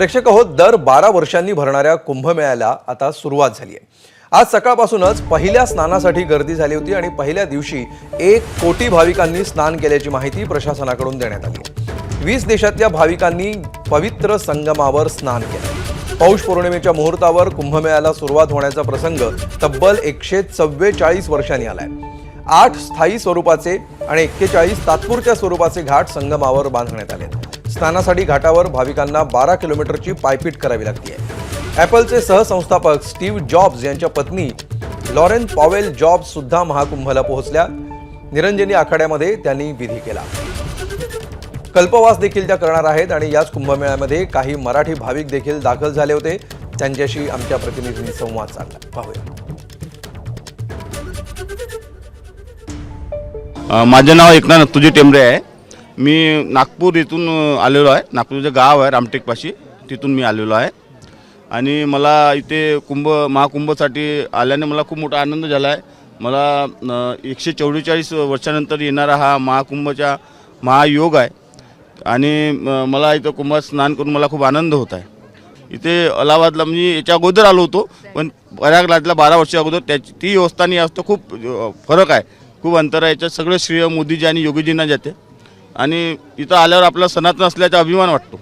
प्रेक्षक हो, दर 12 वर्षांनी भरणाऱ्या कुंभमेळ्याला आता सुरुवात झाली आहे. आज सकाळपासूनच पहिल्या स्नानासाठी गर्दी झाली होती आणि पहिल्या दिवशी 1 कोटी भाविकांनी स्नान केल्याची माहिती प्रशासनाकडून देण्यात आली आहे. 20 देशातल्या भाविकांनी पवित्र संगमावर स्नान केलं. पौष पौर्णिमेच्या मुहूर्तावर कुंभमेळ्याला सुरुवात होण्याचा प्रसंग तब्बल 144 वर्षांनी आलाय. 8 स्थायी स्वरूपाचे आणि 41 तात्पुरत्या स्वरूपाचे घाट संगमावर बांधण्यात आले. स्नानासाठी घाटावर भाविकांना 12 किलोमीटरची पायपीट करावी लागते. ॲपलचे सहसंस्थापक स्टीव्ह जॉब्स यांच्या पत्नी लॉरेन पॉवेल जॉब्स सुद्धा महाकुंभला पोहोचल्या. निरंजनी आखाड्यामध्ये त्यांनी विधी केला. कल्पवास देखील त्या करणार आहेत आणि याच कुंभमेळ्यामध्ये काही मराठी भाविक देखील दाखल झाले होते. त्यांच्याशी आमच्या प्रतिनिधींनी संवाद साधला. पाहूया. माझे नाव एकनाथ नत्तूजी टेंबरे आहे. मी नागपूर इथून आलेलो आहे. नागपूरचं गाव आहे रामटेकपाशी, तिथून मी आलेलो आहे. आणि मला इथे महाकुंभसाठी आल्याने मला खूप मोठा आनंद झाला आहे. मला 144 वर्षानंतर येणारा हा महाकुंभचा महायोग आहे आणि मला इथं कुंभात स्नान करून मला खूप आनंद होत आहे. इथे अलाहाबादला म्हणजे याच्या अगोदर आलो होतो, पण प्रयागराजला 12 वर्षा अगोदर ती व्यवस्था आणि असतं खूप फरक आहे, खूप अंतर आहे. याच्यात सगळं श्रेय मोदीजी आणि योगीजींना जाते आणि इथं आल्यावर आपला सनातन असल्याचा अभिमान वाटतो.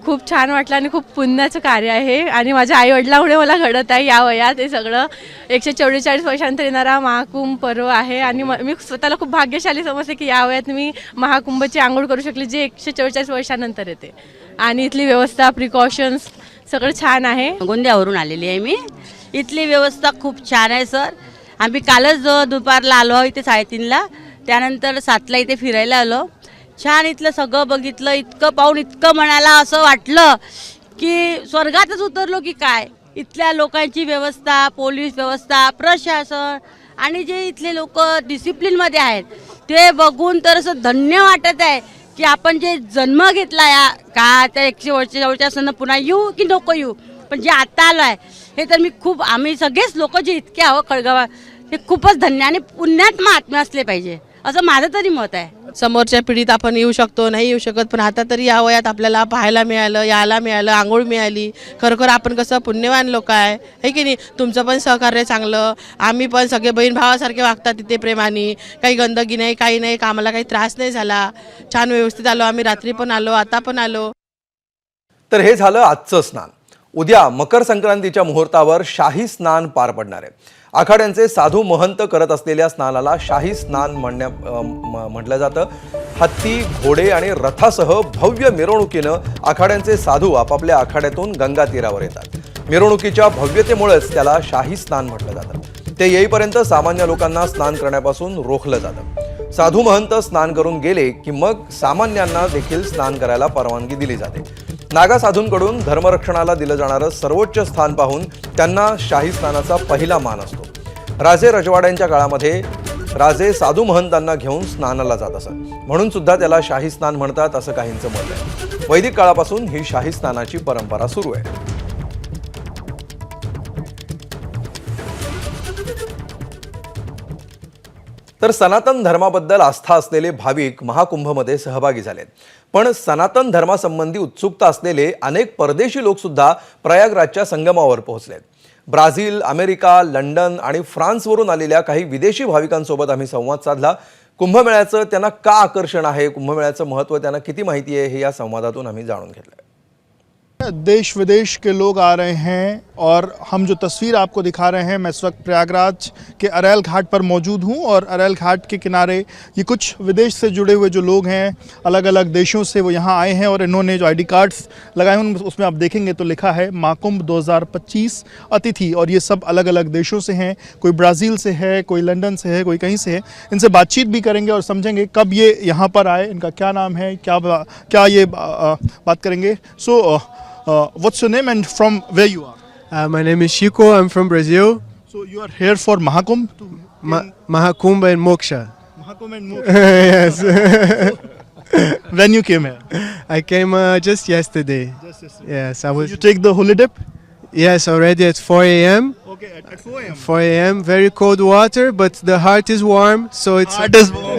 खूप छान वाटलं आणि खूप पुण्याचं कार्य आहे आणि माझ्या आईवडिलांमुळे मला घडत आहे या वयात. हे सगळं 144 वर्षांतर येणारा महाकुंभ पर्व आहे आणि मी स्वतःला खूप भाग्यशाली समजते की या वयात मी महाकुंभची आंघोळ करू शकले, जे 144 वर्षानंतर येते. आणि इथली व्यवस्था, प्रिकॉशन्स सगळं छान आहे. गोंदियावरून आलेली आहे मी. इथली व्यवस्था खूप छान आहे सर. आम्ही कालच दुपारला आलो इथे 3:30ला, त्यानंतर 7ला इथे फिरायला आलो. छान इथलं सगळं बघितलं. इतकं पाहून इतकं मनाला असं वाटलं की स्वर्गातच उतरलो की काय. इथल्या लोकांची व्यवस्था, पोलीस व्यवस्था, प्रशासन आणि जे इथले लोक डिसिप्लिनमध्ये आहेत ते बघून तर असं धन्य वाटत आहे की आपण जे जन्म घेतला या का त्या 144 वर्षांना पुन्हा येऊ की नको येऊ, पण जे आता आलो आहे हे तर मी खूप, आम्ही सगळेच लोक जे इतके आहो खळगावा, ते खूपच धन्य आणि पुण्यात्मा आत्मा असले पाहिजे असं माझं तरी मत आहे. समोरच्या पिढीत आपण येऊ शकतो, नाही येऊ शकत, पण आता तरी या वयात आपल्याला पाहायला मिळालं, यायला मिळालं, आंघोळ मिळाली. खरोखर आपण कसं पुण्यवान लोक आहे की नाही. तुमचं पण सहकार्य चांगलं. आम्ही पण सगळे बहीण भावासारखे वागतात तिथे प्रेमाने. काही गंदगी नाही, काही नाही, आम्हाला काही त्रास नाही झाला. छान व्यवस्थित आलो आम्ही. रात्री पण आलो, आता पण आलो. तर हे झालं आजचं स्नान. उद्या मकर संक्रांतीच्या मुहूर्तावर शाही स्नान पार पडणार आहे. आखाड्यांचे साधू महंत करत असलेल्या स्नानाला शाही स्नान म्हटलं जातं. हत्ती, घोडे आणि रथासह भव्य मिरवणुकीनं आखाड्यांचे साधू आपापल्या आखाड्यातून गंगा तीरावर येतात. मिरवणुकीच्या भव्यतेमुळेच त्याला शाही स्नान म्हटलं जातं. ते येईपर्यंत सामान्य लोकांना स्नान करण्यापासून रोखलं जातं. साधू महंत स्नान करून गेले की मग सामान्यांना देखील स्नान करायला परवानगी दिली जाते. नागा साधूंकडून धर्मरक्षणाला दिलं जाणारं सर्वोच्च स्थान पाहून त्यांना शाही स्नानाचा पहिला मान असतो. राजे रजवाड्यांच्या काळामध्ये राजे साधू महंतांना घेऊन स्नानाला जात असत, म्हणून सुद्धा त्याला शाही स्नान म्हणतात असं काहींचं मत आहे. वैदिक काळापासून ही शाही स्नानाची परंपरा सुरू आहे. तर सनातन धर्माबद्दल आस्था असलेले भाविक महाकुंभमध्ये सहभागी झालेत. पण सनातन धर्मासंबंधी उत्सुकता असलेले अनेक परदेशी लोक सुद्धा प्रयागराजच्या संगमावर पोहोचलेत. ब्राझील, अमेरिका, लंडन आणि फ्रान्सवरून आलेल्या काही विदेशी भाविकांसोबत आम्ही संवाद साधला. कुंभमेळ्याचं त्यांना का आकर्षण आहे, कुंभमेळ्याचं महत्त्व त्यांना किती माहिती आहे, हे या संवादातून आम्ही जाणून घेतलं. देश विदेश के लोग आ रहे हैं और हम जो तस्वीर आपको दिखा रहे हैं, मैं इस वक्त प्रयागराज के अरैल घाट पर मौजूद हूं और अरैल घाट के किनारे ये कुछ विदेश से जुड़े हुए जो लोग हैं, अलग अलग देशों से वो यहाँ आए हैं और इन्होंने जो आईडी कार्ड्स लगाए हैं उसमें आप देखेंगे तो लिखा है महाकुंभ 2025 अतिथि, और ये सब अलग अलग देशों से हैं. कोई ब्राज़ील से है, कोई लंदन से है, कोई कहीं से है. इनसे बातचीत भी करेंगे और समझेंगे कब ये यहाँ पर आए, इनका क्या नाम है, क्या ये बात करेंगे. सो what's your name and from where you are? My name is Chico. I'm from Brazil. So you are here for Mahakumbh? Mahakumbh and Moksha. Mahakumbh and Moksha. Yes. When you came here? I came just yesterday. Just yesterday. Yes, I was. You take the holy dip? Yes, already at 4 a.m. Okay, at 4 a.m. 4 a.m. Very cold water, but the heart is warm, so it's. Heart is warm.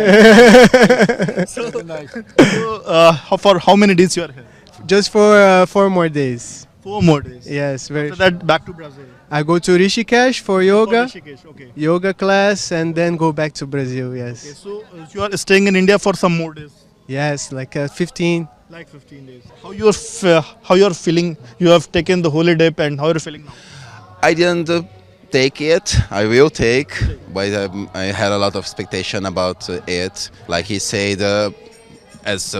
So, for how many days you are here? Just for 4 more days. 4 more days. Yes, very. After that, back to Brazil. I go to Rishikesh for yoga, Rishikesh, okay. yoga class, and then go back to Brazil. Yes, Okay, so you are staying in India for some more days. yes, like 15. Like 15 days. How you're feeling? You have taken the holy dip, and how you're feeling now? I didn't take it. I will take, but I had a lot of expectation about it. Like he said, as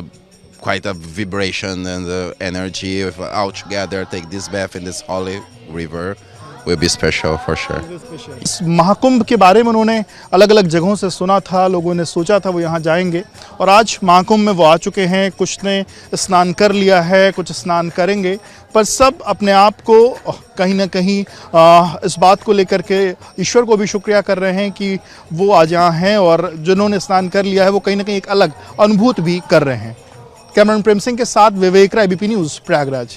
quite a vibration and energy. If all together take this bath in this holy river, will be special for sure. इस महाकुंभ के बारे में उन्होंने अलग अलग जगहों से सुना था, लोगों ने सोचा था वो यहाँ जाएंगे, और आज महाकुंभ में वो आ चुके हैं। कुछ ने स्नान कर लिया है, कुछ स्नान करेंगे, पर सब अपने आप को कहीं ना कहीं इस बात को लेकर के ईश्वर को भी शुक्रिया कर रहे हैं कि वो आज यहाँ हैं, और जिन्होंने स्नान कर लिया है वो कहीं ना कहीं एक अलग अनुभूति भी कर रहे हैं। कैमरामैन प्रेम सिंह के साथ विवेक राय, एबीपी न्यूज़, प्रयागराज।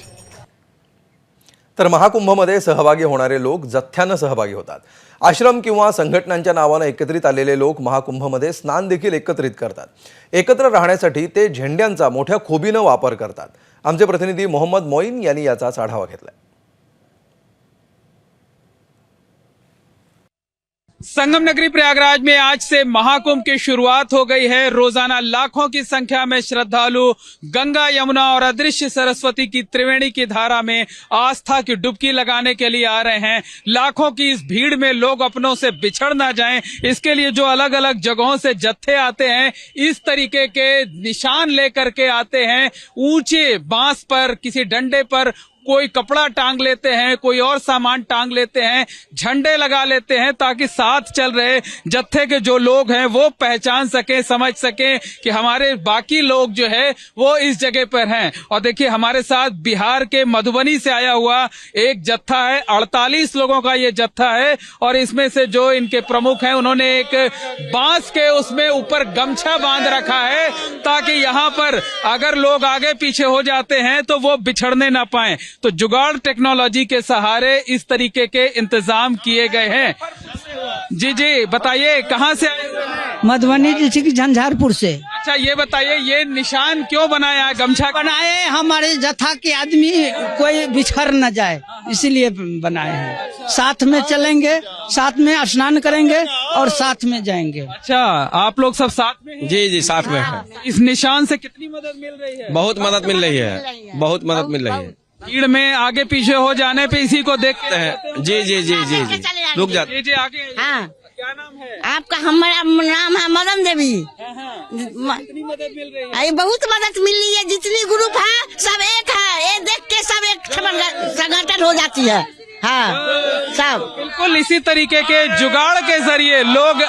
तर महाकुंभमध्ये सहभागी होणारे लोक जथ्यानं सहभागी होतात। आश्रम किंवा संघटनांच्या नावानं एकत्रित आलेले लोक महाकुंभमध्ये स्नान देखील एकत्रित करतात। एकत्र राहण्यासाठी ते झेंड्यांचा मोठ्या खोबीनं वापर करतात। आमचे प्रतिनिधी मोहम्मद मोईन यांनी याचाच आढावा घेतलाय। संगम नगरी प्रयागराज में आज से महाकुंभ की शुरुआत हो गई है। रोजाना लाखों की संख्या में श्रद्धालु गंगा, यमुना और अदृश्य सरस्वती की त्रिवेणी की धारा में आस्था की डुबकी लगाने के लिए आ रहे हैं। लाखों की इस भीड़ में लोग अपनों से बिछड़ ना जाएं, इसके लिए जो अलग अलग जगहों से जत्थे आते हैं, इस तरीके के निशान लेकर के आते हैं। ऊंचे बांस पर, किसी डंडे पर कोई कपड़ा टांग लेते हैं, कोई और सामान टांग लेते हैं, झंडे लगा लेते हैं, ताकि साथ चल रहे जत्थे के जो लोग हैं वो पहचान सके, समझ सके कि हमारे बाकी लोग जो है वो इस जगह पर हैं। और देखिए हमारे साथ बिहार के मधुबनी से आया हुआ एक जत्था है, 48 लोगों का ये जत्था है, और इसमें से जो इनके प्रमुख हैं उन्होंने एक बांस के उसमें ऊपर गमछा बांध रखा है, ताकि यहाँ पर अगर लोग आगे पीछे हो जाते हैं तो वो बिछड़ने ना पाए। तो जुगाड़ टेक्नोलॉजी के सहारे इस तरीके के इंतजाम किए गए हैं। जी जी बताइए, कहाँ से आए हुए हैं? मधुबनी डिस्ट्रिक्ट झंझारपुर से। अच्छा ये बताइए, ये निशान क्यों बनाया है? गमछा बनाए हमारे जत्था के आदमी कोई बिछड़ न जाए, इसीलिए बनाए हैं। साथ में चलेंगे, साथ में स्नान करेंगे और साथ में जाएंगे। अच्छा आप लोग सब साथ में हैं? जी जी साथ में है। इस निशान से कितनी मदद मिल रही है? बहुत मदद मिल रही है, बहुत मदद मिल रही है। भीड़ में आगे पीछे हो जाने पे इसी को देखते हैं। जी जी जी जी जी रुक जाते। जी जी आगे। हाँ, क्या नाम है आपका? हमारा नाम है मदन देवी। कितनी मदद मिल रही है? अरे बहुत मदद मिली है, जितनी ग्रुप है सब एक है, ये देख के सब एक संगठन हो जाती है। हाँ सब बिल्कुल इसी तरीके के जुगाड़ के जरिए लोग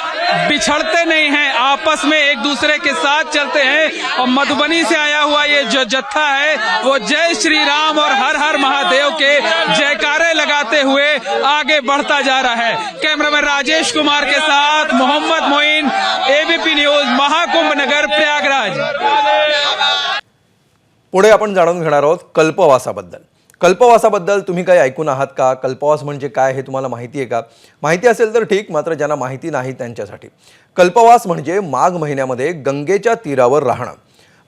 बिछड़ते नहीं हैं, आपस में एक दूसरे के साथ चलते हैं। और मधुबनी से आया हुआ ये जो जत्था है वो जय श्री राम और हर हर महादेव के जयकारे लगाते हुए आगे बढ़ता जा रहा है। कैमरामैन राजेश कुमार के साथ मोहम्मद मोइन, एबीपी न्यूज, महाकुंभ नगर, प्रयागराज। पुढे आपण जाणून घेणार आहोत कल्पवासाबद्दल। कल्पवासाबद्दल तुम्ही काही ऐकून आहात का? कल्पवास म्हणजे काय हे तुम्हाला माहिती आहे का? माहिती असेल तर ठीक, मात्र ज्यांना माहिती नाही त्यांच्यासाठी कल्पवास म्हणजे माघ महिन्यामध्ये गंगेच्या तीरावर राहणं।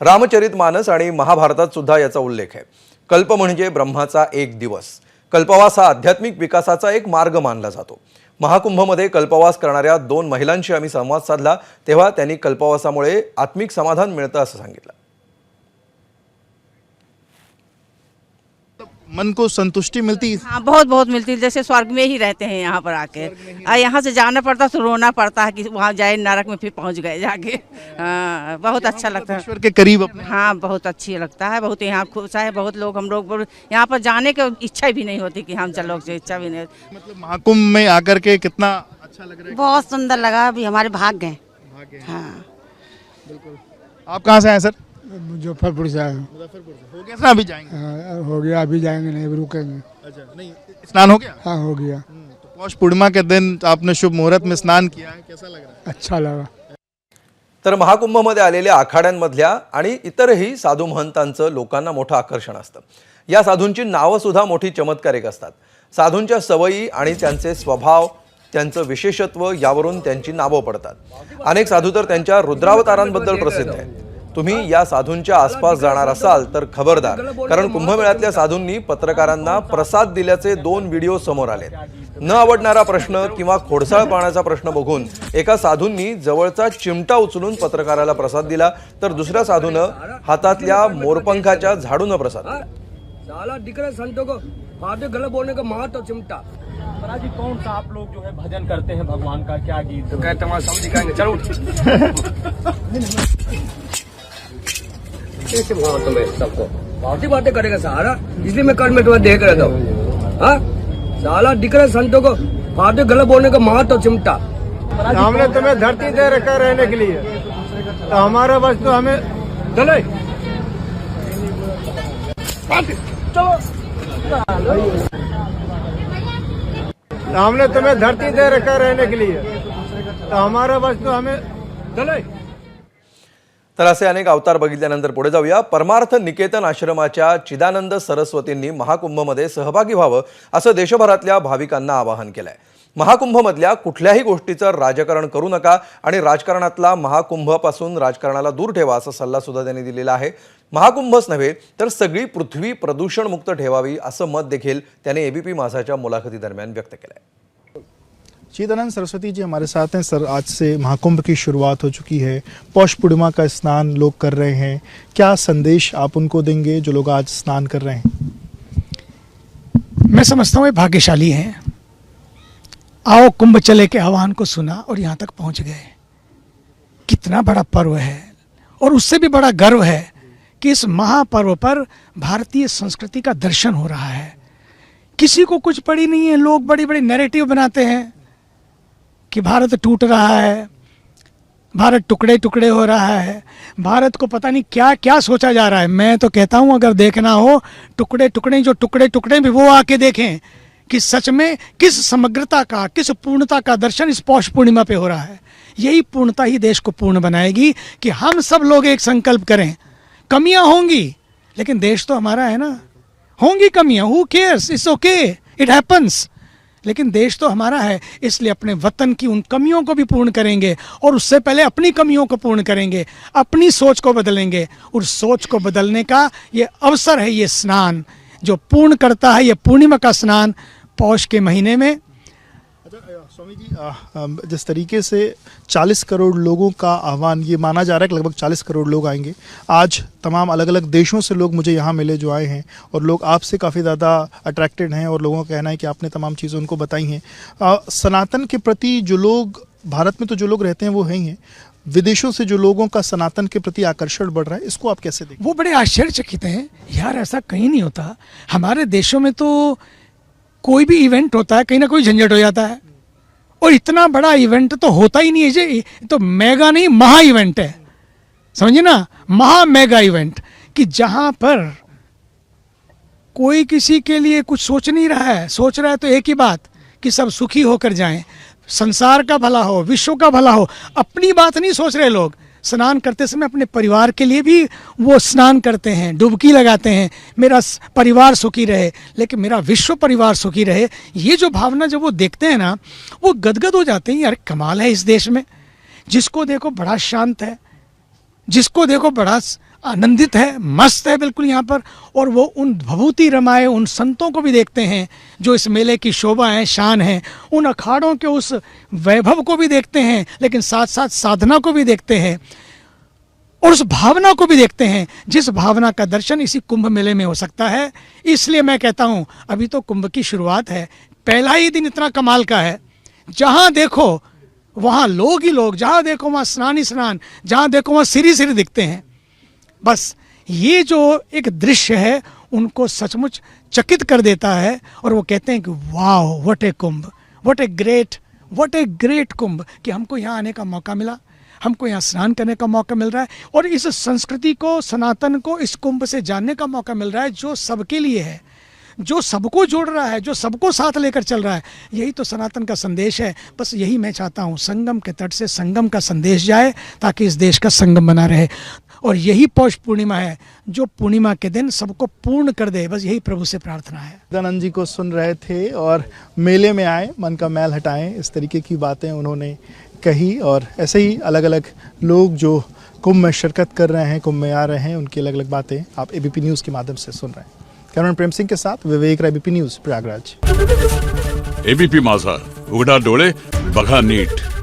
रामचरितमानस आणि महाभारतात सुद्धा याचा उल्लेख आहे। कल्प म्हणजे ब्रह्माचा एक दिवस। कल्पवास हा आध्यात्मिक विकासाचा एक मार्ग मानला जातो। महाकुंभमध्ये कल्पवास करणाऱ्या 2 महिलांशी आम्ही संवाद साधला, तेव्हा त्यांनी कल्पवासामुळे आत्मिक समाधान मिळतं असं सांगितलं। मन को संतुष्टि मिलती है? हाँ बहुत बहुत मिलती है, जैसे स्वर्ग में ही रहते हैं यहाँ पर आके। यहाँ से जाना पड़ता तो रोना पड़ता है कि वहाँ जाए, नरक में फिर पहुँच गए जाके। हाँ बहुत अच्छा लगता है, ईश्वर के करीब अपने। हाँ बहुत अच्छी लगता है, बहुत यहाँ खुश है। बहुत लोग, हम लोग यहाँ पर जाने की इच्छा भी नहीं होती कि हम चलो, इच्छा भी नहीं होती। मतलब महाकुंभ में आकर के कितना अच्छा लग रहा है? बहुत सुंदर लगा, अभी हमारे भाग गए। हाँ बिल्कुल। आप कहाँ से आए सर? मुजफ्फरपुर से आए। मुजफ्फरपुर से। हो गया सर? अभी जाएंगे? हो गया, अभी जाएंगे नहीं, अभी रुकेंगे। अच्छा नहीं, स्नान हो गया? हाँ हो गया। तो पौष पूर्णिमा के दिन आपने शुभ मुहूर्त में स्नान किया है, कैसा लग रहा है? अच्छा लगा। तर महाकुंभमध्ये आलेल्या आखाड्यांमधल्या आणि इतरही साधू महंतांचं लोकांना मोठं आकर्षण असतं। या साधूंची नावं सुद्धा मोठी चमत्कारिक असतात। साधूंच्या सवयी आणि त्यांचे स्वभाव, त्यांचं विशेषत्व यावरून त्यांची नावं पडतात। अनेक साधू तर त्यांच्या रुद्रावतारांबद्दल प्रसिद्ध आहेत। तुम्ही या साधूंच्या आसपास जाणार असाल तर खबरदार, कारण कुंभमेळ्यातल्या साधूंनी पत्रकारांना प्रसाद दिल्याचे 2 व्हिडिओ समोर आले. न आवडणारा प्रश्न किंवा खोडसाळ पाण्याचा प्रश्न बघून एका साधूंनी जवळचा चिमटा उचलून पत्रकाराला प्रसाद दिला, तर दुसऱ्या साधूनं हातातल्या मोरपंखाच्या झाडून प्रसाद दिला. साला दिख रहा है संतों को, फाटे गलत बोलने का महत्व चिमटा. जी कौन सा आप लोग जो है भजन करते हैं भगवान का, क्या गीत तो कहते हैं सब दिखाएंगे, चलो कैसे महत्व है सबको, बातें करेगा सारा, इसलिए मैं कल में तुम्हें देख रहा था. हाँ साला दिख रहा है संतों को, फाटे गलत बोलने का महत्व चिमटा. हमने तुम्हें धरती दे रखा रहने के लिए, तो हमारा बस तो हमें चले हमने तुम्हें धरती दे रखा रहने के लिए, तो हमारा बस तो हमें चले. तर असे अनेक अवतार बघितल्यानंतर पुढे जाऊया. परमार्थ निकेतन आश्रमाच्या चिदानंद सरस्वतींनी महाकुंभमध्ये सहभागी व्हावं असं देशभरातल्या भाविकांना आवाहन केलंय. महाकुंभमधल्या कुठल्याही गोष्टीचं राजकारण करू नका आणि राजकारणातला महाकुंभपासून राजकारणाला दूर ठेवा असा सल्ला सुद्धा त्यांनी दिलेला आहे. महाकुंभच नव्हे तर सगळी पृथ्वी प्रदूषणमुक्त ठेवावी असं मत देखील त्याने एबीपी माझाच्या मुलाखती दरम्यान व्यक्त केलंय. चिदानंद सरस्वती जी हमारे साथ हैं. सर, आज से महाकुंभ की शुरुआत हो चुकी है, पौष पूर्णिमा का स्नान लोग कर रहे हैं, क्या संदेश आप उनको देंगे जो लोग आज स्नान कर रहे हैं? मैं समझता हूँ ये भाग्यशाली हैं. आओ कुंभ चले के आह्वान को सुना और यहाँ तक पहुँच गए. कितना बड़ा पर्व है, और उससे भी बड़ा गर्व है कि इस महापर्व पर भारतीय संस्कृति का दर्शन हो रहा है. किसी को कुछ पड़ी नहीं है. लोग बड़ी बड़ी नैरेटिव बनाते हैं कि भारत टूट रहा है, भारत टुकड़े टुकड़े हो रहा है, भारत को पता नहीं क्या क्या सोचा जा रहा है. मैं तो कहता हूँ अगर देखना हो टुकड़े टुकड़े, जो टुकड़े टुकड़े भी वो आके देखें कि सच में किस समग्रता का, किस पूर्णता का दर्शन इस पौष पूर्णिमा पे हो रहा है. यही पूर्णता ही देश को पूर्ण बनाएगी कि हम सब लोग एक संकल्प करें. कमियां होंगी लेकिन देश तो हमारा है ना. होंगी कमियां, who cares, it's okay, it happens, लेकिन देश तो हमारा है. इसलिए अपने वतन की उन कमियों को भी पूर्ण करेंगे और उससे पहले अपनी कमियों को पूर्ण करेंगे, अपनी सोच को बदलेंगे. उस सोच को बदलने का ये अवसर है, ये स्नान जो पूर्ण करता है, ये पूर्णिमा का स्नान पौष के महीने में. स्वामी जी, जिस तरीके से 40 करोड़ लोगों का आह्वान, ये माना जा रहा है कि लगभग 40 करोड़ लोग आएंगे. आज तमाम अलग अलग देशों से लोग मुझे यहाँ मिले जो आए हैं, और लोग आपसे काफ़ी ज़्यादा अट्रैक्टेड हैं और लोगों का कहना है कि आपने तमाम चीज़ें उनको बताई हैं. सनातन के प्रति जो लोग, भारत में तो जो लोग रहते हैं वो हैं ही हैं, विदेशों से जो लोगों का सनातन के प्रति आकर्षण बढ़ रहा है, इसको आप कैसे देखते हैं? वो बड़े आश्चर्यचकित हैं. यार ऐसा कहीं नहीं होता. हमारे देशों में तो कोई भी इवेंट होता है कहीं ना कोई झंझट हो जाता है, और इतना बड़ा इवेंट तो होता ही नहीं है. ये तो मेगा नहीं, महा इवेंट है, समझिए ना, महा मेगा इवेंट, कि जहां पर कोई किसी के लिए कुछ सोच नहीं रहा है. सोच रहा है तो एक ही बात कि सब सुखी होकर जाएं, संसार का भला हो, विश्व का भला हो. अपनी बात नहीं सोच रहे लोग. स्नान करते समय अपने परिवार के लिए भी वो स्नान करते हैं, डुबकी लगाते हैं, मेरा परिवार सुखी रहे, लेकिन मेरा विश्व परिवार सुखी रहे. ये जो भावना जब वो देखते हैं ना, वो गदगद हो जाते हैं. यार कमाल है इस देश में. जिसको देखो बड़ा शांत है, जिसको देखो बड़ा आनंदित है, मस्त है बिल्कुल यहाँ पर. और वो उन भभूति रमाए उन संतों को भी देखते हैं जो इस मेले की शोभा है, शान है. उन अखाड़ों के उस वैभव को भी देखते हैं, लेकिन साथ साथ साधना को भी देखते हैं और उस भावना को भी देखते हैं, जिस भावना का दर्शन इसी कुंभ मेले में हो सकता है. इसलिए मैं कहता हूँ अभी तो कुंभ की शुरुआत है. पहला ही दिन इतना कमाल का है, जहाँ देखो वहाँ लोग ही लोग, जहाँ देखो वहाँ स्नान ही स्नान, जहाँ देखो वहाँ सिर सिर दिखते हैं. बस ये जो एक दृश्य है उनको सचमुच चकित कर देता है, और वो कहते हैं कि वाह what a Kumbh, what a great Kumbh, कि हमको यहाँ आने का मौका मिला, हमको यहाँ स्नान करने का मौका मिल रहा है, और इस संस्कृति को, सनातन को इस कुंभ से जानने का मौका मिल रहा है, जो सबके लिए है, जो सबको जोड़ रहा है, जो सबको साथ लेकर चल रहा है. यही तो सनातन का संदेश है. बस यही मैं चाहता हूँ, संगम के तट से संगम का संदेश जाए ताकि इस देश का संगम बना रहे. और यही पौष पूर्णिमा है जो पूर्णिमा के दिन सबको पूर्ण कर दे. बस यही प्रभु से प्रार्थना है. चिदानंद जी को सुन रहे थे और मेले में आए, मन का मैल हटाएं, इस तरीके की बातें उन्होंने कही. और ऐसे ही अलग अलग लोग जो कुंभ में शिरकत कर रहे हैं, कुंभ में आ रहे हैं, उनकी अलग अलग बातें आप एबीपी न्यूज़ के माध्यम से सुन रहे हैं। कैमरामैन प्रेम सिंह के साथ विवेक राय, एबीपी न्यूज़ प्रयागराज। एबीपी माझा, उघडा डोळे बघा नीट।